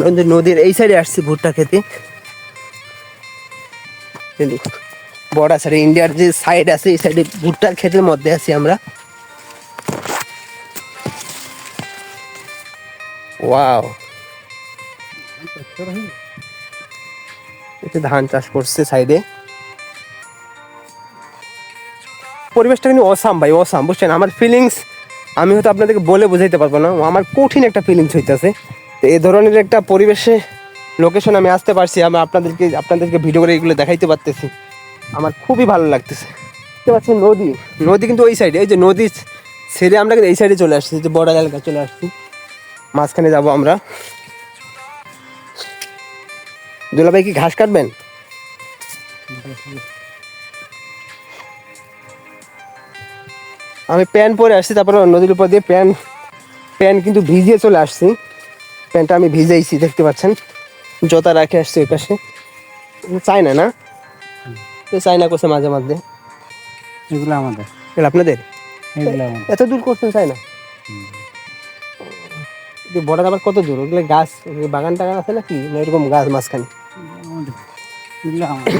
আমরা নদীর এই সাইডে আসছি ভুট্টা খেতে, কিন্তু বর্ডার সাইডে ইন্ডিয়ার যে সাইড আছে এই সাইডে ভুট্টার ক্ষেতের মধ্যে আছি আমরা। ওয়াও, এতে ধান চাষ করছে সাইডে। পরিবেশটা কিন্তু অসাম ভাই, অসাম, বুঝছেন? আমার ফিলিংস আমি হয়তো আপনাদেরকে বলে বোঝাইতে পারবো না, আমার কঠিন একটা ফিলিংস হইতেছে। তো এই ধরনের একটা পরিবেশে লোকেশন আমি আসতে পারছি, আমি আপনাদেরকে ভিডিও করে এগুলো দেখাইতে পারতেছি, আমার খুবই ভালো লাগতেছে। দেখতে পাচ্ছেন নদী, নদী কিন্তু ওই সাইডে, এই যে নদী ছেড়ে আমরা কিন্তু এই সাইডে চলে আসছি, যে বর্ডার এলাকায় চলে আসছি, মাঝখানে যাব আমরা। দুলাভাই কি ঘাস কাটবেন? আমি প্যান্ট পরে আসছি, তারপরে নদীর উপর দিয়ে প্যান্ট কিন্তু ভিজিয়ে চলে আসছি। প্যান্টটা আমি ভিজাইছি, দেখতে পাচ্ছেন, জোতা রাখে আসছি ওই পাশে। চায়না না, চায়না করছে মাঝে মাঝে। এগুলো আমাদের, এগুলো আপনাদের? এগুলো আমাদের। এত দূর করছেন চায়না? বর্ডার আবার কত দূর? ওগুলো গাছ, বাগান টাগান আছে নাকি, না এরকম গাছ মাঝখানে? আমাদের, এগুলো আমাদের।